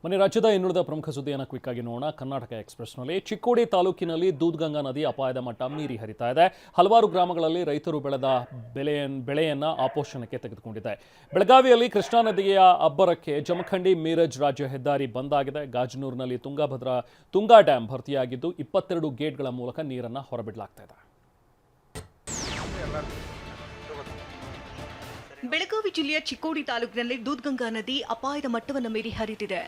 ಮನೆ ರಾಜ್ಯದ ಇನ್ನುಳಿದ ಪ್ರಮುಖ ಸುದ್ದಿಯನ್ನು ಕ್ವಿಕ್ ಆಗಿ ನೋಡೋಣ. ಕರ್ನಾಟಕ ಎಕ್ಸ್‌ಪ್ರೆಸ್‌ನಲ್ಲಿ ಚಿಕ್ಕೋಡಿ ತಾಲೂಕಿನಲ್ಲಿ ದೂದ್ಗಂಗಾ ನದಿ ಅಪಾಯದ ಮಟ್ಟ ಮೀರಿ ಹರಿತಾ ಇದೆ. ಹಲವಾರು ಗ್ರಾಮಗಳಲ್ಲಿ ರೈತರು ಬೆಳೆದ ಬೆಳೆಯನ್ನು ಆಪೋಷಣಕ್ಕೆ ತೆಗೆದುಕೊಂಡಿದೆ. ಬೆಳಗಾವಿಯಲ್ಲಿ ಕೃಷ್ಣಾ ನದಿಯ ಅಬ್ಬರಕ್ಕೆ ಜಮಖಂಡಿ ಮೀರಜ್ ರಾಜ್ಯ ಹೆದ್ದಾರಿ ಬಂದ್ ಆಗಿದೆ. ಗಾಜನೂರಿನಲ್ಲಿ ತುಂಗಾ ಡ್ಯಾಂ ಭರ್ತಿಯಾಗಿದ್ದು 22 ಗೇಟ್ಗಳ ಮೂಲಕ ನೀರನ್ನು ಹೊರಬಿಡಲಾಗ್ತಾ ಇದೆ. ಬೆಳಗಾವಿ ಜಿಲ್ಲೆಯ ಚಿಕ್ಕೋಡಿ ತಾಲೂಕಿನಲ್ಲಿ ದೂದ್ಗಂಗಾ ನದಿ ಅಪಾಯದ ಮಟ್ಟವನ್ನು ಮೀರಿ ಹರಿದಿದೆ.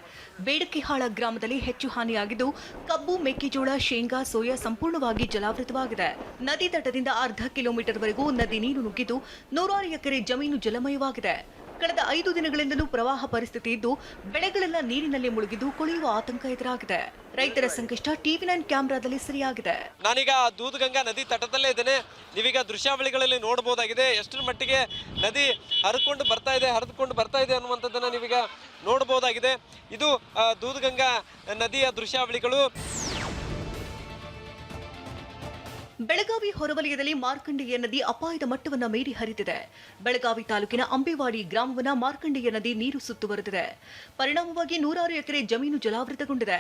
ಬೇಡಕಿಹಾಳ ಗ್ರಾಮದಲ್ಲಿ ಹೆಚ್ಚು ಹಾನಿಯಾಗಿದ್ದು ಕಬ್ಬು, ಮೆಕ್ಕೆಜೋಳ, ಶೇಂಗಾ, ಸೋಯಾ ಸಂಪೂರ್ಣವಾಗಿ ಜಲಾವೃತವಾಗಿದೆ. ನದಿ ತಟದಿಂದ ಅರ್ಧ ಕಿಲೋಮೀಟರ್ವರೆಗೂ ನದಿ ನೀರು ನುಗ್ಗಿದ್ದು 106 ಎಕರೆ ಜಮೀನು ಜಲಮಯವಾಗಿದೆ. ಕಳೆದ 5 ದಿನಗಳಿಂದಲೂ ಪ್ರವಾಹ ಪರಿಸ್ಥಿತಿ ಇದ್ದು ಬೆಳೆಗಳೆಲ್ಲ ನೀರಿನಲ್ಲಿ ಮುಳುಗಿದ್ದು ಕೊಳೆಯುವ ಆತಂಕ ಎದುರಾಗಿದೆ. ರೈತರ ಸಂಕಷ್ಟ ಟಿವಿ9 ಕ್ಯಾಮೆರಾದಲ್ಲಿ ಸರಿಯಾಗಿದೆ. ನಾನೀಗ ದೂದ್ಗಂಗಾ ನದಿ ತಟದಲ್ಲೇ ಇದ್ದೇನೆ. ನೀವೀಗ ದೃಶ್ಯಾವಳಿಗಳಲ್ಲಿ ನೋಡಬಹುದಾಗಿದೆ ಎಷ್ಟರ ಮಟ್ಟಿಗೆ ನದಿ ಹರಿದುಕೊಂಡು ಬರ್ತಾ ಇದೆ ಅನ್ನುವಂಥದ್ದನ್ನ ನೀವೀಗ ನೋಡಬಹುದಾಗಿದೆ. ಇದು ದೂದ್ಗಂಗಾ ನದಿಯ ದೃಶ್ಯಾವಳಿಗಳು. ಬೆಳಗಾವಿ ಹೊರವಲಯದಲ್ಲಿ ಮಾರ್ಕಂಡೇಯ ನದಿ ಅಪಾಯದ ಮಟ್ಟವನ್ನು ಮೀರಿ ಹರಿದಿದೆ. ಬೆಳಗಾವಿ ತಾಲೂಕಿನ ಅಂಬೇವಾಡಿ ಗ್ರಾಮವನ್ನ ಮಾರ್ಕಂಡೇಯ ನದಿ ನೀರು ಸುತ್ತುವರೆದಿದೆ. ಪರಿಣಾಮವಾಗಿ 106 ಎಕರೆ ಜಮೀನು ಜಲಾವೃತಗೊಂಡಿದೆ.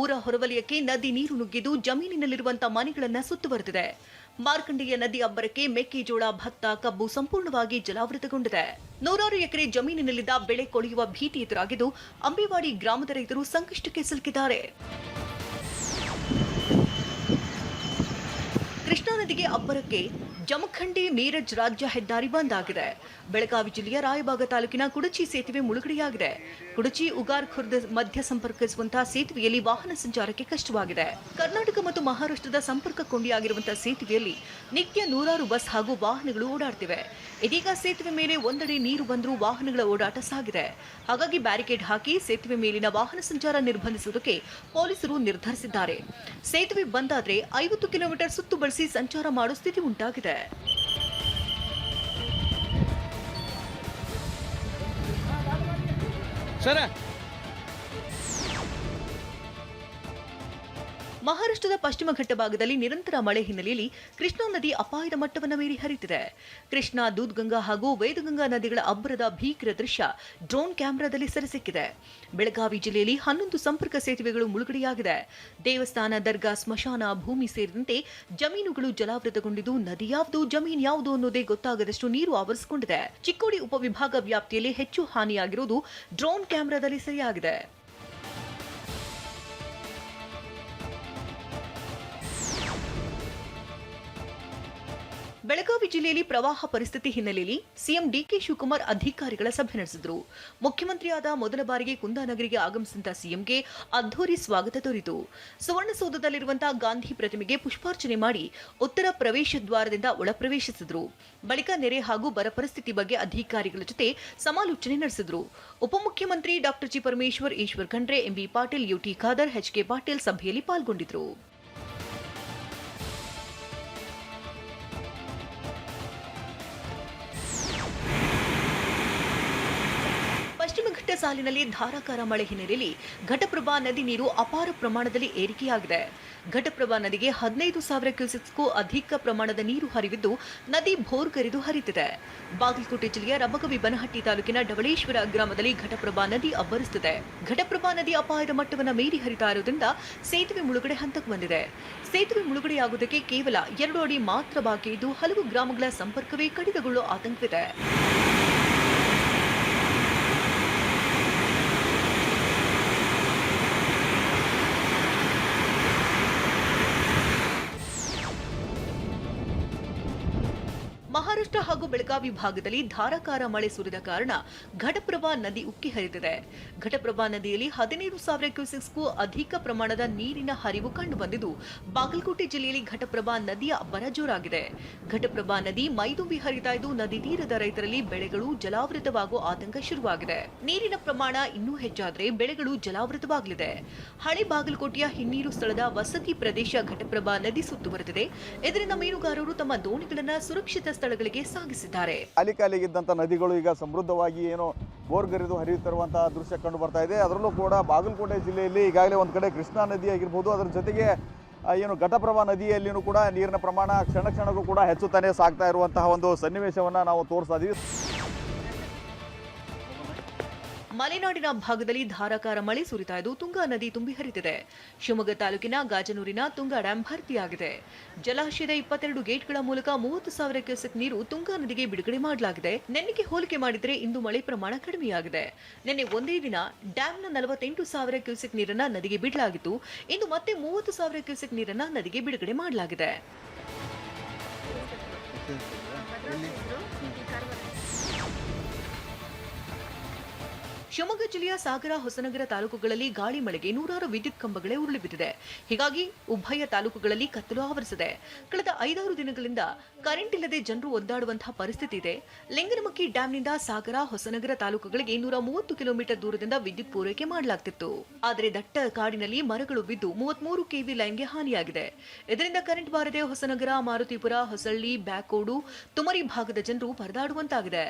ಊರ ಹೊರವಲಯಕ್ಕೆ ನದಿ ನೀರು ನುಗ್ಗಿದ್ದು ಜಮೀನಿನಲ್ಲಿರುವಂತಹ ಮನೆಗಳನ್ನು ಸುತ್ತುವರೆದಿದೆ. ಮಾರ್ಕಂಡೇಯ ನದಿ ಅಬ್ಬರಕ್ಕೆ ಮೆಕ್ಕೆಜೋಳ, ಭತ್ತ, ಕಬ್ಬು ಸಂಪೂರ್ಣವಾಗಿ ಜಲಾವೃತಗೊಂಡಿದೆ. 106 ಎಕರೆ ಜಮೀನಿನಲ್ಲಿದ್ದ ಬೆಳೆ ಕೊಳೆಯುವ ಭೀತಿ ಎದುರಾಗಿದ್ದು ಅಂಬೇವಾಡಿ ಗ್ರಾಮದ ರೈತರು ಸಂಕಷ್ಟಕ್ಕೆ ಸಿಲುಕಿದ್ದಾರೆ. ಕೃಷ್ಣಾ ನದಿಗೆ ಅಬ್ಬರಕ್ಕೆ ಜಮಖಂಡಿ ಮೀರಜ್ ರಾಜ್ಯ ಹೆದ್ದಾರಿ ಬಂದ್ ಆಗಿದೆ. ಬೆಳಗಾವಿ ಜಿಲ್ಲೆಯ ರಾಯಬಾಗ ತಾಲೂಕಿನ ಕುಡಚಿ ಸೇತುವೆ ಮುಳುಗಡೆಯಾಗಿದೆ. ಕುಡಚಿ ಉಗಾರ್ ಖುರ್ದ್ ಮಧ್ಯ ಸಂಪರ್ಕಿಸುವಂತಹ ಸೇತುವೆಯಲ್ಲಿ ವಾಹನ ಸಂಚಾರಕ್ಕೆ ಕಷ್ಟವಾಗಿದೆ. ಕರ್ನಾಟಕ ಮತ್ತು ಮಹಾರಾಷ್ಟ್ರದ ಸಂಪರ್ಕ ಕೊಂಡಿಯಾಗಿರುವಂತಹ ಸೇತುವೆಯಲ್ಲಿ ನಿತ್ಯ 100 ಬಸ್ ಹಾಗೂ ವಾಹನಗಳು ಓಡಾಡ್ತಿವೆ. ಇದೀಗ ಸೇತುವೆ ಮೇಲೆ ಒಂದೆಡೆ ನೀರು ಬಂದರೂ ವಾಹನಗಳ ಓಡಾಟ ಸಾಗಿದೆ. ಹಾಗಾಗಿ ಬ್ಯಾರಿಕೇಡ್ ಹಾಕಿ ಸೇತುವೆ ಮೇಲಿನ ವಾಹನ ಸಂಚಾರ ನಿರ್ಬಂಧಿಸುವುದಕ್ಕೆ ಪೊಲೀಸರು ನಿರ್ಧರಿಸಿದ್ದಾರೆ. ಸೇತುವೆ ಬಂದಾದ್ರೆ 50 ಕಿಲೋಮೀಟರ್ ಸುತ್ತು ಬಳಸಿ ಸಂಚಾರ ಮಾಡೋ ಸ್ಥಿತಿ ಉಂಟಾಗಿದೆ. ಮಹಾರಾಷ್ಟ್ರದ ಪಶ್ಚಿಮ ಘಟ್ಟ ಭಾಗದಲ್ಲಿ ನಿರಂತರ ಮಳೆ ಹಿನ್ನೆಲೆಯಲ್ಲಿ ಕೃಷ್ಣಾ ನದಿ ಅಪಾಯದ ಮಟ್ಟವನ್ನು ಮೀರಿ ಹರಿದಿದೆ. ಕೃಷ್ಣಾ, ದೂದ್ಗಂಗಾ ಹಾಗೂ ವೇದಗಂಗಾ ನದಿಗಳ ಅಬ್ಬರದ ಭೀಕರ ದೃಶ್ಯ ಡ್ರೋನ್ ಕ್ಯಾಮೆರಾದಲ್ಲಿ ಸೆರೆಸಿಕ್ಕಿದೆ. ಬೆಳಗಾವಿ ಜಿಲ್ಲೆಯಲ್ಲಿ 11 ಸಂಪರ್ಕ ಸೇತುವೆಗಳು ಮುಳುಗಡೆಯಾಗಿದೆ. ದೇವಸ್ಥಾನ, ದರ್ಗಾ, ಸ್ಮಶಾನ, ಭೂಮಿ ಸೇರಿದಂತೆ ಜಮೀನುಗಳು ಜಲಾವೃತಗೊಂಡಿದ್ದು ನದಿ ಯಾವುದು, ಜಮೀನು ಯಾವುದು ಅನ್ನೋದೇ ಗೊತ್ತಾಗದಷ್ಟು ನೀರು ಆವರಿಸಿಕೊಂಡಿದೆ. ಚಿಕ್ಕೋಡಿ ಉಪವಿಭಾಗ ವ್ಯಾಪ್ತಿಯಲ್ಲಿ ಹೆಚ್ಚು ಹಾನಿಯಾಗಿರುವುದು ಡ್ರೋನ್ ಕ್ಯಾಮೆರಾದಲ್ಲಿ ಸೆರೆಯಾಗಿದೆ. ಬೆಳಗಾವಿ ಜಿಲ್ಲೆಯಲ್ಲಿ ಪ್ರವಾಹ ಪರಿಸ್ಥಿತಿ ಹಿನ್ನೆಲೆಯಲ್ಲಿ ಸಿಎಂ ಡಿಕೆ ಶಿವಕುಮಾರ್ ಅಧಿಕಾರಿಗಳ ಸಭೆ ನಡೆಸಿದರು. ಮುಖ್ಯಮಂತ್ರಿಯಾದ ಮೊದಲ ಬಾರಿಗೆ ಕುಂದಾನಗರಿಗೆ ಆಗಮಿಸಿದ ಸಿಎಂಗೆ ಅದ್ಧೂರಿ ಸ್ವಾಗತ ದೊರೆಯಿತು. ಸುವರ್ಣಸೌಧದಲ್ಲಿರುವಂತಹ ಗಾಂಧಿ ಪ್ರತಿಮೆಗೆ ಪುಷ್ಪಾರ್ಚನೆ ಮಾಡಿ ಉತ್ತರ ಪ್ರವೇಶ ದ್ವಾರದಿಂದ ಒಳಪ್ರವೇಶಿಸಿದರು. ಬಳಿಕ ನೆರೆ ಹಾಗೂ ಬರ ಪರಿಸ್ಥಿತಿ ಬಗ್ಗೆ ಅಧಿಕಾರಿಗಳ ಜೊತೆ ಸಮಾಲೋಚನೆ ನಡೆಸಿದರು. ಉಪಮುಖ್ಯಮಂತ್ರಿ doctor G Parameshwar, Eshwar Khandre, MB Patil, UT Khader, HK Patil ಸಭೆಯಲ್ಲಿ ಪಾಲ್ಗೊಂಡಿದ್ದರು. ಪಶ್ಚಿಮ ಘಟ್ಟ ಸಾಲಿನಲ್ಲಿ ಧಾರಾಕಾರ ಮಳೆ ಹಿನ್ನೆಲೆಯಲ್ಲಿ ಘಟಪ್ರಭಾ ನದಿ ನೀರು ಅಪಾರ ಪ್ರಮಾಣದಲ್ಲಿ ಏರಿಕೆಯಾಗಿದೆ. ಘಟಪ್ರಭಾ ನದಿಗೆ 15,000 ಕ್ಯೂಸೆಕ್ಸ್ಗೂ ಅಧಿಕ ಪ್ರಮಾಣದ ನೀರು ಹರಿವಿದ್ದು ನದಿ ಭೋರ್ಗರೆದು ಹರಿಯುತ್ತಿದೆ. ಬಾಗಲಕೋಟೆ ಜಿಲ್ಲೆಯ ರಬಕವಿ ಬನಹಟ್ಟಿ ತಾಲೂಕಿನ ಡವಳೇಶ್ವರ ಗ್ರಾಮದಲ್ಲಿ ಘಟಪ್ರಭಾ ನದಿ ಅಬ್ಬರಿಸುತ್ತಿದೆ. ಘಟಪ್ರಭಾ ನದಿ ಅಪಾಯದ ಮಟ್ಟವನ್ನು ಮೀರಿ ಹರಿತಾ ಇರುವುದರಿಂದ ಸೇತುವೆ ಮುಳುಗಡೆ ಹಂತಕ್ಕೆ ಬಂದಿದೆ. ಸೇತುವೆ ಮುಳುಗಡೆಯಾಗುವುದಕ್ಕೆ ಕೇವಲ 2 ಅಡಿ ಮಾತ್ರ ಬಾಕಿ ಇದ್ದು ಹಲವು ಗ್ರಾಮಗಳ ಸಂಪರ್ಕವೇ ಕಡಿತಗೊಳ್ಳುವ ಆತಂಕವಿದೆ. ಮಹಾರಾಷ್ಟ್ರ ಹಾಗೂ ಬೆಳಗಾವಿ ಭಾಗದಲ್ಲಿ ಧಾರಾಕಾರ ಮಳೆ ಸುರಿದ ಕಾರಣ ಘಟಪ್ರಭಾ ನದಿ ಉಕ್ಕಿ ಹರಿದಿದೆ. ಘಟಪ್ರಭಾ ನದಿಯಲ್ಲಿ 15,000 ಕ್ಯೂಸೆಕ್ಸ್ಗೂ ಅಧಿಕ ಪ್ರಮಾಣದ ನೀರಿನ ಹರಿವು ಕಂಡುಬಂದಿದ್ದು ಬಾಗಲಕೋಟೆ ಜಿಲ್ಲೆಯಲ್ಲಿ ಘಟಪ್ರಭಾ ನದಿಯ ಅಬ್ಬರ ಜೋರಾಗಿದೆ. ಘಟಪ್ರಭಾ ನದಿ ಮೈದುಂಬಿ ಹರಿತಾ ಇದ್ದು ನದಿ ತೀರದ ರೈತರಲ್ಲಿ ಬೆಳೆಗಳು ಜಲಾವೃತವಾಗುವ ಆತಂಕ ಶುರುವಾಗಿದೆ. ನೀರಿನ ಪ್ರಮಾಣ ಇನ್ನೂ ಹೆಚ್ಚಾದರೆ ಬೆಳೆಗಳು ಜಲಾವೃತವಾಗಲಿದೆ. ಹಳೆ ಬಾಗಲಕೋಟೆಯ ಹಿನ್ನೀರು ಸ್ಥಳದ ವಸತಿ ಪ್ರದೇಶ ಘಟಪ್ರಭಾ ನದಿ ಸುತ್ತುವರೆದಿದೆ. ಇದರಿಂದ ಮೀನುಗಾರರು ತಮ್ಮ ದೋಣಿಗಳನ್ನು ಸುರಕ್ಷಿತ ಸ್ಥಳಗಳಿಗೆ ಸಾಗಿಸಿದ್ದಾರೆ. ಕಾಲಿಗಿದ್ದಂಥ ನದಿಗಳು ಈಗ ಸಮೃದ್ಧವಾಗಿ ಏನೋ ಬೋರ್ಗರೆದು ಹರಿಯುತ್ತಿರುವಂತಹ ದೃಶ್ಯ ಕಂಡು ಬರ್ತಾ ಇದೆ. ಅದರಲ್ಲೂ ಕೂಡ ಬಾಗಲಕೋಟೆ ಜಿಲ್ಲೆಯಲ್ಲಿ ಈಗಾಗಲೇ ಒಂದು ಕಡೆ ಕೃಷ್ಣಾ ನದಿ ಆಗಿರ್ಬೋದು, ಅದರ ಜೊತೆಗೆ ಏನು ಘಟಪ್ರಭಾ ನದಿಯಲ್ಲಿಯೂ ಕೂಡ ನೀರಿನ ಪ್ರಮಾಣ ಕ್ಷಣ ಕ್ಷಣಕ್ಕೂ ಕೂಡ ಹೆಚ್ಚುತ್ತಾನೆ ಸಾಗ್ತಾ ಇರುವಂತಹ ಒಂದು ಸನ್ನಿವೇಶವನ್ನು ನಾವು ತೋರಿಸ್ತಾ ಇದ್ದೀವಿ. ಮಲೆನಾಡಿನ ಭಾಗದಲ್ಲಿ ಧಾರಾಕಾರ ಮಳೆ ಸುರಿತಾ ಇದ್ದು ತುಂಗಾ ನದಿ ತುಂಬಿ ಹರಿದಿದೆ. ಶಿವಮೊಗ್ಗ ತಾಲೂಕಿನ ಗಾಜನೂರಿನ ತುಂಗಾ ಡ್ಯಾಂ ಭರ್ತಿಯಾಗಿದೆ. ಜಲಾಶಯದ 22 ಗೇಟ್ಗಳ ಮೂಲಕ 30,000 ಕ್ಯೂಸೆಕ್ ನೀರು ತುಂಗಾ ನದಿಗೆ ಬಿಡುಗಡೆ ಮಾಡಲಾಗಿದೆ. ನೆನ್ನೆಗೆ ಹೋಲಿಕೆ ಮಾಡಿದರೆ ಇಂದು ಮಳೆ ಪ್ರಮಾಣ ಕಡಿಮೆಯಾಗಿದೆ. ನಿನ್ನೆ ಒಂದೇ ದಿನ ಡ್ಯಾಂನ 48,000 ಕ್ಯೂಸೆಕ್ ನೀರನ್ನ ನದಿಗೆ ಬಿಡಲಾಗಿತ್ತು. ಇಂದು ಮತ್ತೆ 30,000 ಕ್ಯೂಸೆಕ್ ನೀರನ್ನ ನದಿಗೆ ಬಿಡುಗಡೆ ಮಾಡಲಾಗಿದೆ. ಶಿವಮೊಗ್ಗ ಜಿಲ್ಲೆಯ ಸಾಗರ, ಹೊಸನಗರ ತಾಲೂಕುಗಳಲ್ಲಿ ಗಾಳಿ ಮಳೆಗೆ ನೂರಾರು ವಿದ್ಯುತ್ ಕಂಬಗಳೇ ಉರುಳಿ ಬಿದ್ದಿದೆ. ಹೀಗಾಗಿ ಉಭಯ ತಾಲೂಕುಗಳಲ್ಲಿ ಕತ್ತಲು ಆವರಿಸಿದೆ. ಕಳೆದ 5-6 ದಿನಗಳಿಂದ ಕರೆಂಟ್ ಇಲ್ಲದೆ ಜನರು ಒದ್ದಾಡುವಂತಹ ಪರಿಸ್ಥಿತಿ ಇದೆ. ಲಿಂಗನಮಕ್ಕಿ ಡ್ಯಾಂನಿಂದ ಸಾಗರ, ಹೊಸನಗರ ತಾಲೂಕುಗಳಿಗೆ 130 ಕಿಲೋಮೀಟರ್ ದೂರದಿಂದ ವಿದ್ಯುತ್ ಪೂರೈಕೆ ಮಾಡಲಾಗ್ತಿತ್ತು. ಆದರೆ ದಟ್ಟ ಕಾಡಿನಲ್ಲಿ ಮರಗಳು ಬಿದ್ದು 33 ಕೆವಿ ಲೈನ್ಗೆ ಹಾನಿಯಾಗಿದೆ. ಇದರಿಂದ ಕರೆಂಟ್ ಬಾರದೆ ಹೊಸನಗರ, ಮಾರುತಿಪುರ, ಹೊಸಳ್ಳಿ, ಬ್ಯಾಕೋಡು, ತುಮರಿ ಭಾಗದ ಜನರು ಪರದಾಡುವಂತಾಗಿದೆ.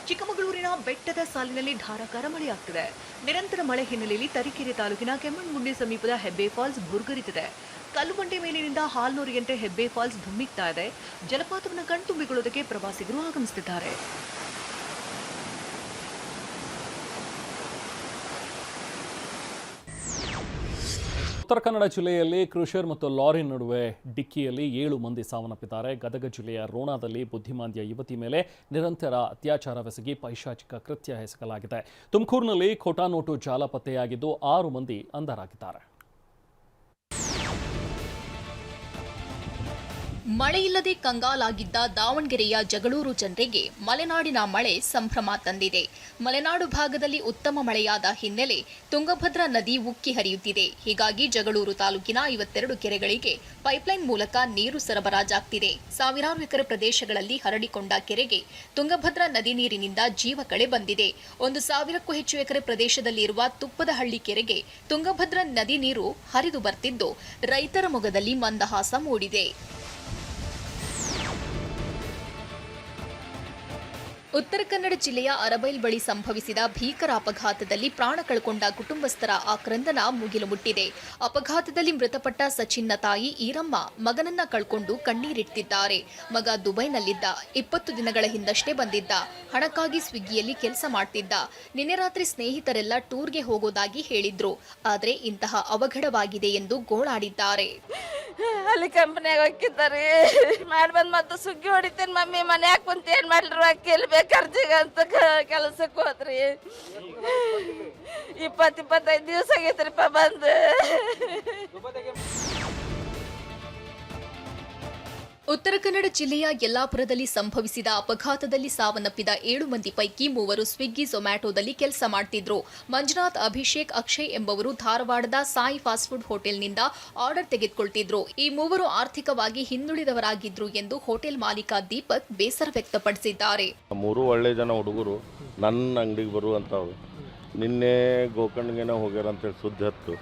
ಚಿಕ್ಕಮಗಳೂರಿನ ಬೆಟ್ಟದ ಸಾಲಿನಲ್ಲಿ ಧಾರಾಕಾರ ಮಳೆಯಾಗ್ತಿದೆ. ನಿರಂತರ ಮಳೆ ಹಿನ್ನೆಲೆಯಲ್ಲಿ ತರೀಕೆರೆ ತಾಲೂಕಿನ ಕೆಮ್ಮಣ್ಣಗುಂಡಿ ಸಮೀಪದ ಹೆಬ್ಬೆ ಫಾಲ್ಸ್ ಭುರ್ಗರಿತಿದೆ. ಕಲ್ಲುಬಂಡೆ ಮೇಲಿನಿಂದ ಹಾಲ್ನೂರಿಯಂತೆ ಹೆಬ್ಬೆ ಫಾಲ್ಸ್ ಧುಮ್ಮಿಕ್ತಾ ಇದೆ. ಜಲಪಾತವನ್ನು ಕಣ್ತುಂಬಿಕೊಳ್ಳುವುದಕ್ಕೆ ಪ್ರವಾಸಿಗರು ಆಗಮಿಸುತ್ತಿದ್ದಾರೆ. ಉತ್ತರ ಕನ್ನಡ ಜಿಲ್ಲೆಯಲ್ಲಿ ಕ್ರೂಷರ್ ಮತ್ತು ಲಾರಿ ನಡುವೆ ಡಿಕ್ಕಿಯಲ್ಲಿ 7 ಮಂದಿ ಸಾವನ್ನಪ್ಪಿದ್ದಾರೆ. ಗದಗ ಜಿಲ್ಲೆಯ ರೋಣಾದಲ್ಲಿ ಬುದ್ಧಿಮಾಂದ್ಯ ಯುವತಿ ಮೇಲೆ ನಿರಂತರ ಅತ್ಯಾಚಾರವೆಸಗಿ ಪೈಶಾಚಿಕ ಕೃತ್ಯ ಎಸಗಲಾಗಿದೆ. ತುಮಕೂರಿನಲ್ಲಿ ಖೋಟಾ ನೋಟು ಜಾಲ ಪತ್ತೆಯಾಗಿದ್ದು 6 ಮಂದಿ ಅಂಧರಾಗಿದ್ದಾರೆ. ಮಳೆಯಿಲ್ಲದೆ ಕಂಗಾಲಾಗಿದ್ದ ದಾವಣಗೆರೆಯ ಜಗಳೂರು ಜನರಿಗೆ ಮಲೆನಾಡಿನ ಮಳೆ ಸಂಭ್ರಮ ತಂದಿದೆ. ಮಲೆನಾಡು ಭಾಗದಲ್ಲಿ ಉತ್ತಮ ಮಳೆಯಾದ ಹಿನ್ನೆಲೆ ತುಂಗಭದ್ರಾ ನದಿ ಉಕ್ಕಿ ಹರಿಯುತ್ತಿದೆ. ಹೀಗಾಗಿ ಜಗಳೂರು ತಾಲೂಕಿನ 52 ಕೆರೆಗಳಿಗೆ ಪೈಪ್ಲೈನ್ ಮೂಲಕ ನೀರು ಸರಬರಾಜಾಗ್ತಿದೆ. ಸಾವಿರಾರು ಎಕರೆ ಪ್ರದೇಶಗಳಲ್ಲಿ ಹರಡಿಕೊಂಡ ಕೆರೆಗೆ ತುಂಗಭದ್ರಾ ನದಿ ನೀರಿನಿಂದ ಜೀವ ಕಳೆ ಬಂದಿದೆ. 1,000ಕ್ಕೂ ಹೆಚ್ಚು ಎಕರೆ ಪ್ರದೇಶದಲ್ಲಿರುವ ತುಪ್ಪದಹಳ್ಳಿ ಕೆರೆಗೆ ತುಂಗಭದ್ರಾ ನದಿ ನೀರು ಹರಿದು ಬರ್ತಿದ್ದು ರೈತರ ಮೊಗದಲ್ಲಿ ಮಂದಹಾಸ ಮೂಡಿದೆ. ಉತ್ತರ ಕನ್ನಡ ಜಿಲ್ಲೆಯ ಅರಬೈಲ್ ಬಳಿ ಸಂಭವಿಸಿದ ಭೀಕರ ಅಪಘಾತದಲ್ಲಿ ಪ್ರಾಣ ಕಳೆಕೊಂಡ ಕುಟುಂಬಸ್ಥರ ಆಕ್ರಂದನ ಮುಗಿಲು ಮುಟ್ಟಿದೆ. ಅಪಘಾತದಲ್ಲಿ ಮೃತಪಟ್ಟ ಸಚಿನ್ನ ತಾಯಿ ಈರಮ್ಮ ಮಗನನ್ನ ಕಳ್ಕೊಂಡು ಕಣ್ಣೀರಿಟ್ಟಿದ್ದಾರೆ. ಮಗ ದುಬೈನಲ್ಲಿದ್ದ, 20 ದಿನಗಳ ಹಿಂದಷ್ಟೇ ಬಂದಿದ್ದ. ಹಣಕ್ಕಾಗಿ ಸ್ವಿಗ್ಗಿಯಲ್ಲಿ ಕೆಲಸ ಮಾಡ್ತಿದ್ದ. ನಿನ್ನೆ ರಾತ್ರಿ ಸ್ನೇಹಿತರೆಲ್ಲ ಟೂರ್ಗೆ ಹೋಗೋದಾಗಿ ಹೇಳಿದ್ರು. ಆದ್ರೆ ಇಂತಹ ಅವಘಡವಾಗಿದೆ ಎಂದು ಗೋಳಾಡಿದ್ದಾರೆ. ಅಲ್ಲಿ ಕಂಪನಿಯಾಗ ಹಾಕಿದ್ದಾರೆ ಮಾಡ್ಬಂದ್ ಮತ್ತೆ ಸುಗ್ಗಿ ಹೊಡಿತೇನೆ ಮಮ್ಮಿ ಮನ್ಯಾಗ ಕುಂತ ಏನ್ ಮಾಡ್ರು ಅಕ್ಕಿಲ್ ಬೇಕರ್ಜಿಗ ಅಂತ ಕೆಲಸಕ್ಕೆ ಹೋದ್ರಿ. 20-25 ದಿವಸ ಆಗೈತ್ರಿಪ್ಪ ಬಂದು. ಉತ್ತರ ಕನ್ನಡ ಜಿಲ್ಲೆಯ ಯಲ್ಲಾಪುರದಲ್ಲಿ ಸಂಭವಿಸಿದ ಅಪಘಾತದಲ್ಲಿ ಸಾವನ್ನಪ್ಪಿದ 7 ಮಂದಿ ಪೈಕಿ 3 ಸ್ವಿಗ್ಗಿ ಝೊಮ್ಯಾಟೊದಲ್ಲಿ ಕೆಲಸ ಮಾಡ್ತಿದ್ರು. ಮಂಜುನಾಥ್, ಅಭಿಷೇಕ್, ಅಕ್ಷಯ್ ಎಂಬವರು ಧಾರವಾಡದ ಸಾಯಿ ಫಾಸ್ಟ್ ಫುಡ್ ಹೋಟೆಲ್ನಿಂದ ಆರ್ಡರ್ ತೆಗೆದುಕೊಳ್ತಿದ್ರು. ಈ 3 ಆರ್ಥಿಕವಾಗಿ ಹಿಂದುಳಿದವರಾಗಿದ್ರು ಎಂದು ಹೋಟೆಲ್ ಮಾಲೀಕ ದೀಪಕ್ ಬೇಸರ ವ್ಯಕ್ತಪಡಿಸಿದ್ದಾರೆ. 3 ಒಳ್ಳೆ ಜನ ಹುಡುಗರು ನನ್ನ ಅಂಗಡಿಗೆ ಬರುವಂಥವ್ರು ನಿನ್ನೆ ಗೋಕರ್ಣಗೆನ ಹೋಗ್ಯಾರ ಅಂತೇಳಿ ಸುದ್ದಿ ಹತ್ತು.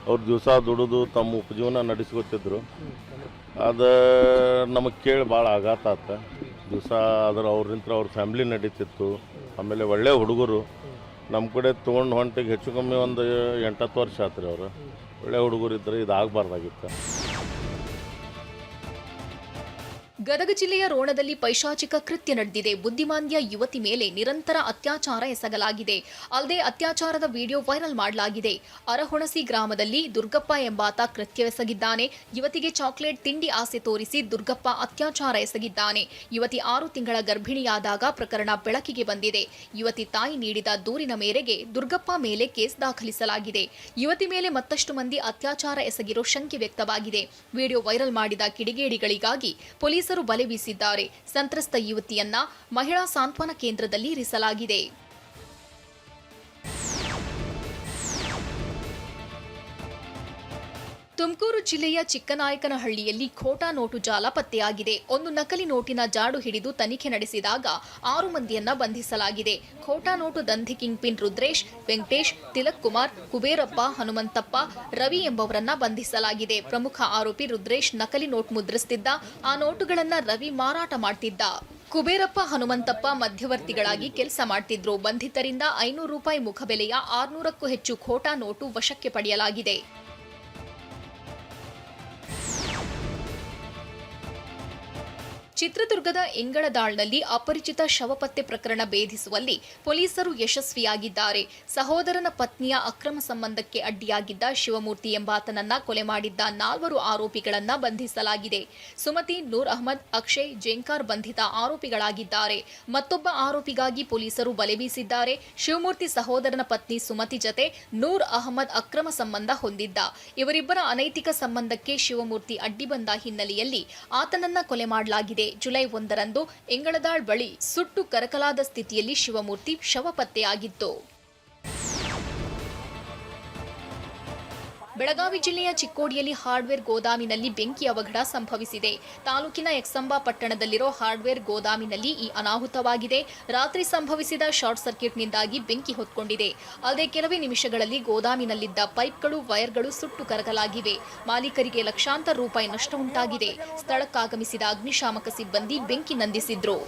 ಅವ್ರು ದಿವಸ ದುಡಿದು ತಮ್ಮ ಉಪಜೀವನ ನಡೆಸ್ಕೊತಿದ್ರು. ಅದು ನಮಗೆ ಕೇಳಿ ಭಾಳ ಆಘಾತ ಆತ. ದಿವಸ ಅವ್ರಿಂತ ಅವ್ರ ಫ್ಯಾಮ್ಲಿ ನಡೀತಿತ್ತು. ಆಮೇಲೆ ಒಳ್ಳೆ ಹುಡುಗರು ನಮ್ಮ ಕಡೆ ತೊಗೊಂಡು ಹೊಂಟಿಗೆ ಹೆಚ್ಚು ಕಮ್ಮಿ ಒಂದು 8-10 ವರ್ಷ ಆತ್ರಿ. ಅವರು ಒಳ್ಳೆ ಹುಡುಗರು ಇದ್ದರೆ ಇದಾಗಬಾರ್ದಾಗಿತ್ತು. ಗದಗ ಜಿಲ್ಲೆಯ ರೋಣದಲ್ಲಿ ಪೈಶಾಚಿಕ ಕೃತ್ಯ ನಡೆದಿದೆ. ಬುದ್ಧಿಮಾಂದ್ಯ ಯುವತಿ ಮೇಲೆ ನಿರಂತರ ಅತ್ಯಾಚಾರ ಎಸಗಲಾಗಿದೆ. ಅಲ್ಲದೆ ಅತ್ಯಾಚಾರದ ವಿಡಿಯೋ ವೈರಲ್ ಮಾಡಲಾಗಿದೆ. ಅರಹೊಣಸಿ ಗ್ರಾಮದಲ್ಲಿ ದುರ್ಗಪ್ಪ ಎಂಬಾತ ಕೃತ್ಯವೆಸಗಿದ್ದಾನೆ. ಯುವತಿಗೆ ಚಾಕ್ಲೇಟ್ ತಿಂಡಿ ಆಸೆ ತೋರಿಸಿ ದುರ್ಗಪ್ಪ ಅತ್ಯಾಚಾರ ಎಸಗಿದ್ದಾನೆ. ಯುವತಿ 6 ತಿಂಗಳ ಗರ್ಭಿಣಿಯಾದಾಗ ಪ್ರಕರಣ ಬೆಳಕಿಗೆ ಬಂದಿದೆ. ಯುವತಿ ತಾಯಿ ನೀಡಿದ ದೂರಿನ ಮೇರೆಗೆ ದುರ್ಗಪ್ಪ ಮೇಲೆ ಕೇಸ್ ದಾಖಲಿಸಲಾಗಿದೆ. ಯುವತಿ ಮೇಲೆ ಮತ್ತಷ್ಟು ಮಂದಿ ಅತ್ಯಾಚಾರ ಎಸಗಿರೋ ಶಂಕೆ ವ್ಯಕ್ತವಾಗಿದೆ. ವಿಡಿಯೋ ವೈರಲ್ ಮಾಡಿದ ಕಿಡಿಗೇಡಿಗಳಿಗಾಗಿ ಪೊಲೀಸರು ಬಲೆ ಬೀಸಿದ್ದಾರೆ. ಸಂತ್ರಸ್ತ ಯುವತಿಯನ್ನ ಮಹಿಳಾ ಸಾಂತ್ವನ ಕೇಂದ್ರದಲ್ಲಿ ಇರಿಸಲಾಗಿದೆ. ತುಮಕೂರು ಜಿಲ್ಲೆಯ ಚಿಕ್ಕನಾಯಕನಹಳ್ಳಿಯಲ್ಲಿ ಖೋಟಾ ನೋಟು ಜಾಲ ಪತ್ತೆಯಾಗಿದೆ. ಒಂದು ನಕಲಿ ನೋಟಿನ ಜಾಡು ಹಿಡಿದು ತನಿಖೆ ನಡೆಸಿದಾಗ 6 ಮಂದಿಯನ್ನ ಬಂಧಿಸಲಾಗಿದೆ. ಖೋಟಾ ನೋಟು ದಂಧೆ ಕಿಂಗ್ ಪಿನ್ ರುದ್ರೇಶ್, ವೆಂಕಟೇಶ್, ತಿಲಕ್ ಕುಮಾರ್, ಕುಬೇರಪ್ಪ, ಹನುಮಂತಪ್ಪ, ರವಿ ಎಂಬವರನ್ನ ಬಂಧಿಸಲಾಗಿದೆ. ಪ್ರಮುಖ ಆರೋಪಿ ರುದ್ರೇಶ್ ನಕಲಿ ನೋಟ್ ಮುದ್ರಿಸುತ್ತಿದ್ದ. ಆ ನೋಟುಗಳನ್ನ ರವಿ ಮಾರಾಟ ಮಾಡ್ತಿದ್ದ. ಕುಬೇರಪ್ಪ, ಹನುಮಂತಪ್ಪ ಮಧ್ಯವರ್ತಿಗಳಾಗಿ ಕೆಲಸ ಮಾಡ್ತಿದ್ರು. ಬಂಧಿತರಿಂದ 500 ರೂಪಾಯಿ ಮುಖಬೆಲೆಯ 600ಕ್ಕೂ ಹೆಚ್ಚು ಖೋಟಾ ನೋಟು ವಶಕ್ಕೆ ಪಡೆಯಲಾಗಿದೆ. ಚಿತ್ರದುರ್ಗದ ಇಂಗಳದಾಳ್ನಲ್ಲಿ ಅಪರಿಚಿತ ಶವಪತ್ತೆ ಪ್ರಕರಣ ಭೇದಿಸುವಲ್ಲಿ ಪೊಲೀಸರು ಯಶಸ್ವಿಯಾಗಿದ್ದಾರೆ. ಸಹೋದರನ ಪತ್ನಿಯ ಅಕ್ರಮ ಸಂಬಂಧಕ್ಕೆ ಅಡ್ಡಿಯಾಗಿದ್ದ ಶಿವಮೂರ್ತಿ ಎಂಬಾತನನ್ನ ಕೊಲೆ ಮಾಡಿದ್ದ 4 ಆರೋಪಿಗಳನ್ನ ಬಂಧಿಸಲಾಗಿದೆ. ಸುಮತಿ, ನೂರ್ ಅಹಮದ್, ಅಕ್ಷಯ್, ಜೇಂಕಾರ್ ಬಂಧಿತ ಆರೋಪಿಗಳಾಗಿದ್ದಾರೆ. ಮತ್ತೊಬ್ಬ ಆರೋಪಿಗಾಗಿ ಪೊಲೀಸರು ಬಲೆ ಬೀಸಿದ್ದಾರೆ. ಶಿವಮೂರ್ತಿ ಸಹೋದರನ ಪತ್ನಿ ಸುಮತಿ ಜತೆ ನೂರ್ ಅಹಮದ್ ಅಕ್ರಮ ಸಂಬಂಧ ಹೊಂದಿದ್ದ. ಇವರಿಬ್ಬರ ಅನೈತಿಕ ಸಂಬಂಧಕ್ಕೆ ಶಿವಮೂರ್ತಿ ಅಡ್ಡಿ ಬಂದ ಹಿನ್ನೆಲೆಯಲ್ಲಿ ಆತನನ್ನ ಕೊಲೆ ಮಾಡಲಾಗಿದೆ. ಜುಲೈ 1ರಂದು ಇಂಗಳದಾಳ್ ಬಳಿ ಸುಟ್ಟು ಕರಕಲಾದ ಸ್ಥಿತಿಯಲ್ಲಿ ಶಿವಮೂರ್ತಿ ಶವ ಪತ್ತೆಯಾಗಿತ್ತು. ಬೆಳಗಾವಿ ಜಿಲ್ಲೆಯ ಚಿಕ್ಕೋಡಿಯಲ್ಲಿ ಹಾರ್ಡ್ವೇರ್ ಗೋದಾಮಿನಲ್ಲಿ ಬೆಂಕಿ ಅವಘಡ ಸಂಭವಿಸಿದೆ. ತಾಲೂಕಿನ ಎಕ್ಸಂಬ ಪಟ್ಟಣದಲ್ಲಿರೋ ಹಾರ್ಡ್ವೇರ್ ಗೋದಾಮಿನಲ್ಲಿ ಈ ಅನಾಹುತವಾಗಿದೆ. ರಾತ್ರಿ ಸಂಭವಿಸಿದ ಶಾರ್ಟ್ ಸರ್ಕ್ಯೂಟ್ನಿಂದಾಗಿ ಬೆಂಕಿ ಹೊತ್ಕೊಂಡಿದೆ. ಅಲ್ಲದೆ ಕೆಲವೇ ನಿಮಿಷಗಳಲ್ಲಿ ಗೋದಾಮಿನಲ್ಲಿದ್ದ ಪೈಪ್ಗಳು, ವೈರ್ಗಳು ಸುಟ್ಟು ಕರಕಲಾಗಿವೆ. ಮಾಲೀಕರಿಗೆ ಲಕ್ಷಾಂತರ ರೂಪಾಯಿ ನಷ್ಟ ಉಂಟಾಗಿದೆ. ಸ್ಥಳಕ್ಕಾಗಮಿಸಿದ ಅಗ್ನಿಶಾಮಕ ಸಿಬ್ಬಂದಿ ಬೆಂಕಿ ನಂದಿಸಿದ್ರು.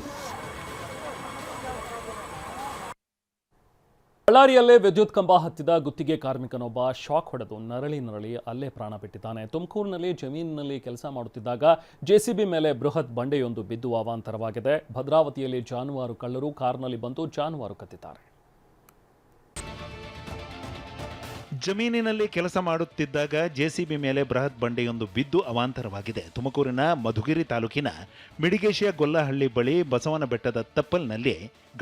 ಬಳ್ಳಾರಿಯಲ್ಲೇ ವಿದ್ಯುತ್ ಕಂಬ ಹತ್ತಿದ ಗುತ್ತಿಗೆ ಕಾರ್ಮಿಕನೊಬ್ಬ ಶಾಕ್ ಹೊಡೆದು ನರಳಿ ಅಲ್ಲೇ ಪ್ರಾಣ ಬಿಟ್ಟಿದ್ದಾನೆ. ತುಮಕೂರಿನಲ್ಲಿ ಜಮೀನಿನಲ್ಲಿ ಕೆಲಸ ಮಾಡುತ್ತಿದ್ದಾಗ ಜೆಸಿಬಿ ಮೇಲೆ ಬೃಹತ್ ಬಂಡೆಯೊಂದು ಬಿದ್ದು ಅವಾಂತರವಾಗಿದೆ. ಭದ್ರಾವತಿಯಲ್ಲಿ ಜಾನುವಾರು ಕಳ್ಳರು ಕಾರ್ನಲ್ಲಿ ಬಂದು ಜಾನುವಾರು ಕದ್ದಿದ್ದಾರೆ. ಜಮೀನಿನಲ್ಲಿ ಕೆಲಸ ಮಾಡುತ್ತಿದ್ದಾಗ ಜೆಸಿಬಿ ಮೇಲೆ ಬೃಹತ್ ಬಂಡೆಯೊಂದು ಬಿದ್ದು ಅವಾಂತರವಾಗಿದೆ. ತುಮಕೂರಿನ ಮಧುಗಿರಿ ತಾಲೂಕಿನ ಮಿಡಿಗೇಶಿಯ ಗೊಲ್ಲಹಳ್ಳಿ ಬಳಿ ಬಸವನ ಬೆಟ್ಟದ ತಪ್ಪಲ್ನಲ್ಲಿ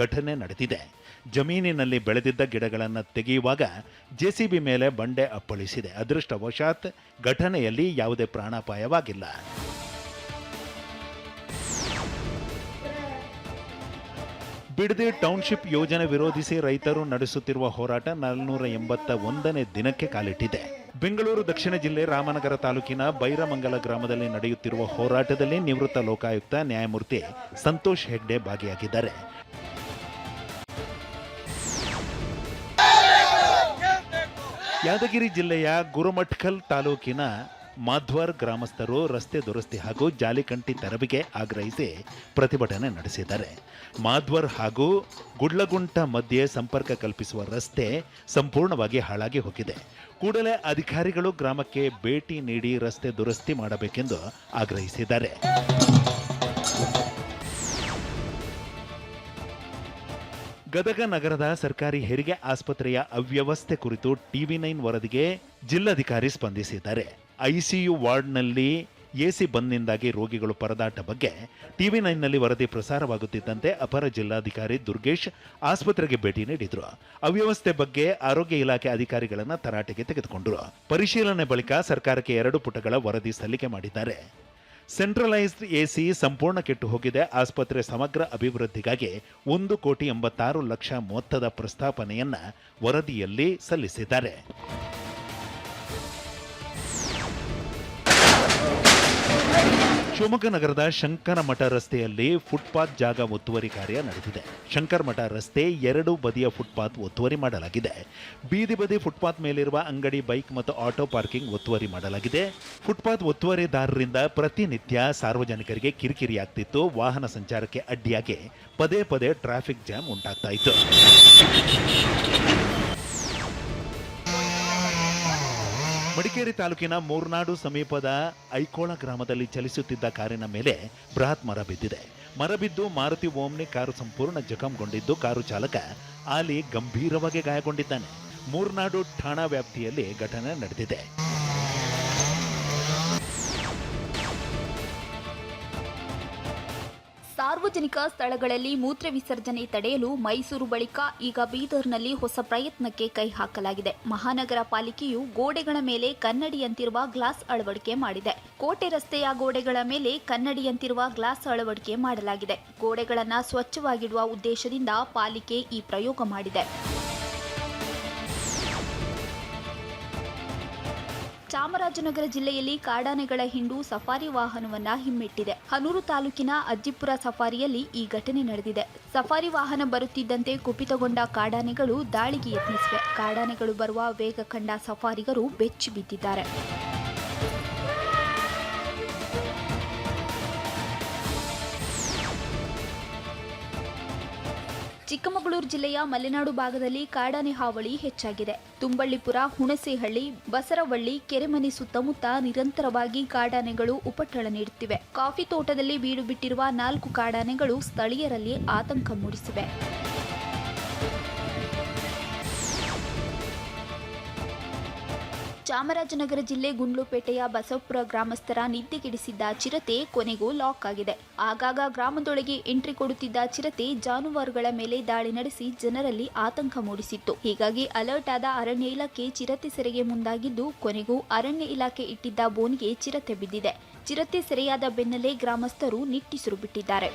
ಘಟನೆ ನಡೆದಿದೆ. ಜಮೀನಿನಲ್ಲಿ ಬೆಳೆದಿದ್ದ ಗಿಡಗಳನ್ನು ತೆಗೆಯುವಾಗ ಜೆಸಿಬಿ ಮೇಲೆ ಬಂಡೆ ಅಪ್ಪಳಿಸಿದೆ. ಅದೃಷ್ಟವಶಾತ್ ಘಟನೆಯಲ್ಲಿ ಯಾವುದೇ ಪ್ರಾಣಾಪಾಯವಾಗಿಲ್ಲ. ಬಿಡದಿ ಟೌನ್ಶಿಪ್ ಯೋಜನೆ ವಿರೋಧಿಸಿ ರೈತರು ನಡೆಸುತ್ತಿರುವ ಹೋರಾಟ 481ನೇ ದಿನಕ್ಕೆ ಕಾಲಿಟ್ಟಿದೆ. ಬೆಂಗಳೂರು ದಕ್ಷಿಣ ಜಿಲ್ಲೆ ರಾಮನಗರ ತಾಲೂಕಿನ ಬೈರಮಂಗಲ ಗ್ರಾಮದಲ್ಲಿ ನಡೆಯುತ್ತಿರುವ ಹೋರಾಟದಲ್ಲಿ ನಿವೃತ್ತ ಲೋಕಾಯುಕ್ತ ನ್ಯಾಯಮೂರ್ತಿ ಸಂತೋಷ್ ಹೆಗ್ಡೆ ಭಾಗಿಯಾಗಿದ್ದಾರೆ. ಯಾದಗಿರಿ ಜಿಲ್ಲೆಯ ಗುರುಮಠಕಲ್ ತಾಲೂಕಿನ ಮಾಧ್ವರ್ ಗ್ರಾಮಸ್ಥರು ರಸ್ತೆ ದುರಸ್ತಿ ಹಾಗೂ ಜಾಲಿಕಂಟಿ ತೆರವಿಗೆ ಆಗ್ರಹಿಸಿ ಪ್ರತಿಭಟನೆ ನಡೆಸಿದ್ದಾರೆ. ಮಾಧ್ವರ್ ಹಾಗೂ ಗುಡ್ಲಗುಂಟ ಮಧ್ಯೆ ಸಂಪರ್ಕ ಕಲ್ಪಿಸುವ ರಸ್ತೆ ಸಂಪೂರ್ಣವಾಗಿ ಹಾಳಾಗಿ ಹೋಗಿದೆ. ಕೂಡಲೇ ಅಧಿಕಾರಿಗಳು ಗ್ರಾಮಕ್ಕೆ ಭೇಟಿ ನೀಡಿ ರಸ್ತೆ ದುರಸ್ತಿ ಮಾಡಬೇಕೆಂದು ಆಗ್ರಹಿಸಿದ್ದಾರೆ. ಗದಗ ನಗರದ ಸರ್ಕಾರಿ ಹೆರಿಗೆ ಆಸ್ಪತ್ರೆಯ ಅವ್ಯವಸ್ಥೆ ಕುರಿತು ಟಿವಿ9 ವರದಿಗೆ ಜಿಲ್ಲಾಧಿಕಾರಿ ಸ್ಪಂದಿಸಿದ್ದಾರೆ. ಐಸಿಯು ವಾರ್ಡ್ನಲ್ಲಿ ಎಸಿ ಬಂದ್ನಿಂದಾಗಿ ರೋಗಿಗಳು ಪರದಾಟ ಬಗ್ಗೆ ಟಿವಿ9ನಲ್ಲಿ ವರದಿ ಪ್ರಸಾರವಾಗುತ್ತಿದ್ದಂತೆ ಅಪರ ಜಿಲ್ಲಾಧಿಕಾರಿ ದುರ್ಗೇಶ್ ಆಸ್ಪತ್ರೆಗೆ ಭೇಟಿ ನೀಡಿದ್ರು. ಅವ್ಯವಸ್ಥೆ ಬಗ್ಗೆ ಆರೋಗ್ಯ ಇಲಾಖೆ ಅಧಿಕಾರಿಗಳನ್ನ ತರಾಟೆಗೆ ತೆಗೆದುಕೊಂಡರು. ಪರಿಶೀಲನೆ ಬಳಿಕ ಸರ್ಕಾರಕ್ಕೆ 2 ಪುಟಗಳ ವರದಿ ಸಲ್ಲಿಕೆ ಮಾಡಿದ್ದಾರೆ. ಸೆಂಟ್ರಲೈಸ್ಡ್ ಎಸಿ ಸಂಪೂರ್ಣ ಕೆಟ್ಟು ಹೋಗಿದೆ. ಆಸ್ಪತ್ರೆ ಸಮಗ್ರ ಅಭಿವೃದ್ಧಿಗಾಗಿ 1,86,00,000 ಮೊತ್ತದ ಪ್ರಸ್ತಾವನೆಯನ್ನ ವರದಿಯಲ್ಲಿ ಸಲ್ಲಿಸಿದ್ದಾರೆ. ಶಿವಮೊಗ್ಗ ನಗರದ ಶಂಕರಮಠ ರಸ್ತೆಯಲ್ಲಿ ಫುಟ್ಪಾತ್ ಜಾಗ ಒತ್ತುವರಿ ಕಾರ್ಯ ನಡೆದಿದೆ. ಶಂಕರಮಠ ರಸ್ತೆ 2 ಬದಿಯ ಫುಟ್ಪಾತ್ ಒತ್ತುವರಿ ಮಾಡಲಾಗಿದೆ. ಬೀದಿ ಬದಿ ಫುಟ್ಪಾತ್ ಮೇಲಿರುವ ಅಂಗಡಿ, ಬೈಕ್ ಮತ್ತು ಆಟೋ ಪಾರ್ಕಿಂಗ್ ಒತ್ತುವರಿ ಮಾಡಲಾಗಿದೆ. ಫುಟ್ಪಾತ್ ಒತ್ತುವರಿದಾರರಿಂದ ಪ್ರತಿನಿತ್ಯ ಸಾರ್ವಜನಿಕರಿಗೆ ಕಿರಿಕಿರಿಯಾಗ್ತಿತ್ತು. ವಾಹನ ಸಂಚಾರಕ್ಕೆ ಅಡ್ಡಿಯಾಗಿ ಪದೇ ಪದೇ ಟ್ರಾಫಿಕ್ ಜಾಮ್ ಉಂಟಾಗ್ತಾ ಇತ್ತು. ಮಡಿಕೇರಿ ತಾಲೂಕಿನ ಮೂರ್ನಾಡು ಸಮೀಪದ ಐಕೋಳ ಗ್ರಾಮದಲ್ಲಿ ಚಲಿಸುತ್ತಿದ್ದ ಕಾರಿನ ಮೇಲೆ ಬೃಹತ್ ಮರ ಬಿದ್ದಿದೆ. ಮರ ಬಿದ್ದು ಮಾರುತಿ ಓಮ್ನಿ ಕಾರು ಸಂಪೂರ್ಣ ಜಖಂಗೊಂಡಿದ್ದು, ಕಾರು ಚಾಲಕ ಆಲಿ ಗಂಭೀರವಾಗಿ ಗಾಯಗೊಂಡಿದ್ದಾನೆ. ಮೂರ್ನಾಡು ಠಾಣಾ ವ್ಯಾಪ್ತಿಯಲ್ಲಿ ಘಟನೆ ನಡೆದಿದೆ. ಸಾರ್ವಜನಿಕ ಸ್ಥಳಗಳಲ್ಲಿ ಮೂತ್ರ ವಿಸರ್ಜನೆ ತಡೆಯಲು ಮೈಸೂರು ಬಳಿಕ ಈಗ ಬೀದರ್ನಲ್ಲಿ ಹೊಸ ಪ್ರಯತ್ನಕ್ಕೆ ಕೈ ಹಾಕಲಾಗಿದೆ. ಮಹಾನಗರ ಪಾಲಿಕೆಯು ಗೋಡೆಗಳ ಮೇಲೆ ಕನ್ನಡಿಯಂತಿರುವ ಗ್ಲಾಸ್ ಅಳವಡಿಕೆ ಮಾಡಿದೆ. ಕೋಟೆ ರಸ್ತೆಯ ಗೋಡೆಗಳ ಮೇಲೆ ಕನ್ನಡಿಯಂತಿರುವ ಗ್ಲಾಸ್ ಅಳವಡಿಕೆ ಮಾಡಲಾಗಿದೆ. ಗೋಡೆಗಳನ್ನು ಸ್ವಚ್ಛವಾಗಿಡುವ ಉದ್ದೇಶದಿಂದ ಪಾಲಿಕೆ ಈ ಪ್ರಯೋಗ ಮಾಡಿದೆ. ಚಾಮರಾಜನಗರ ಜಿಲ್ಲೆಯಲ್ಲಿ ಕಾಡಾನೆಗಳ ಹಿಂಡು ಸಫಾರಿ ವಾಹನವನ್ನ ಹಿಮ್ಮೆಟ್ಟಿದೆ. ಹನೂರು ತಾಲೂಕಿನ ಅಜ್ಜಿಪುರ ಸಫಾರಿಯಲ್ಲಿ ಈ ಘಟನೆ ನಡೆದಿದೆ. ಸಫಾರಿ ವಾಹನ ಬರುತ್ತಿದ್ದಂತೆ ಕುಪಿತಗೊಂಡ ಕಾಡಾನೆಗಳು ದಾಳಿಗೆ ಯತ್ನಿಸಿವೆ. ಕಾಡಾನೆಗಳು ಬರುವ ವೇಗ ಕಂಡ ಸಫಾರಿಗರು ಬೆಚ್ಚಿ ಬಿದ್ದಿದ್ದಾರೆ. ಚಿಕ್ಕಮಗಳೂರು ಜಿಲ್ಲೆಯ ಮಲೆನಾಡು ಭಾಗದಲ್ಲಿ ಕಾಡಾನೆ ಹಾವಳಿ ಹೆಚ್ಚಾಗಿದೆ. ತುಂಬಳ್ಳಿಪುರ, ಹುಣಸೇಹಳ್ಳಿ, ಬಸರವಳ್ಳಿ, ಕೆರೆಮನೆ ಸುತ್ತಮುತ್ತ ನಿರಂತರವಾಗಿ ಕಾಡಾನೆಗಳು ಉಪಟಳ ನೀಡುತ್ತಿವೆ. ಕಾಫಿ ತೋಟದಲ್ಲಿ ಬೀಡು ಬಿಟ್ಟಿರುವ 4 ಕಾಡಾನೆಗಳು ಸ್ಥಳೀಯರಲ್ಲಿ ಆತಂಕ ಮೂಡಿಸಿವೆ. ಚಾಮರಾಜನಗರ ಜಿಲ್ಲೆ ಗುಂಡ್ಲುಪೇಟೆಯ ಬಸವಪುರ ಗ್ರಾಮಸ್ಥರ ನಿದ್ದೆಗೆಡಿಸಿದ್ದ ಚಿರತೆ ಕೊನೆಗೂ ಲಾಕ್ ಆಗಿದೆ. ಆಗಾಗ ಗ್ರಾಮದೊಳಗೆ ಎಂಟ್ರಿ ಕೊಡುತ್ತಿದ್ದ ಚಿರತೆ ಜಾನುವಾರುಗಳ ಮೇಲೆ ದಾಳಿ ನಡೆಸಿ ಜನರಲ್ಲಿ ಆತಂಕ ಮೂಡಿಸಿತ್ತು. ಹೀಗಾಗಿ ಅಲರ್ಟ್ ಆದ ಅರಣ್ಯ ಇಲಾಖೆ ಚಿರತೆ ಸೆರೆಗೆ ಮುಂದಾಗಿದ್ದು, ಕೊನೆಗೂ ಅರಣ್ಯ ಇಲಾಖೆ ಇಟ್ಟಿದ್ದ ಬೋನಿಗೆ ಚಿರತೆ ಬಿದ್ದಿದೆ. ಚಿರತೆ ಸೆರೆಯಾದ ಬೆನ್ನಲ್ಲೇ ಗ್ರಾಮಸ್ಥರು ನಿಟ್ಟುಸಿರು ಬಿಟ್ಟಿದ್ದಾರೆ.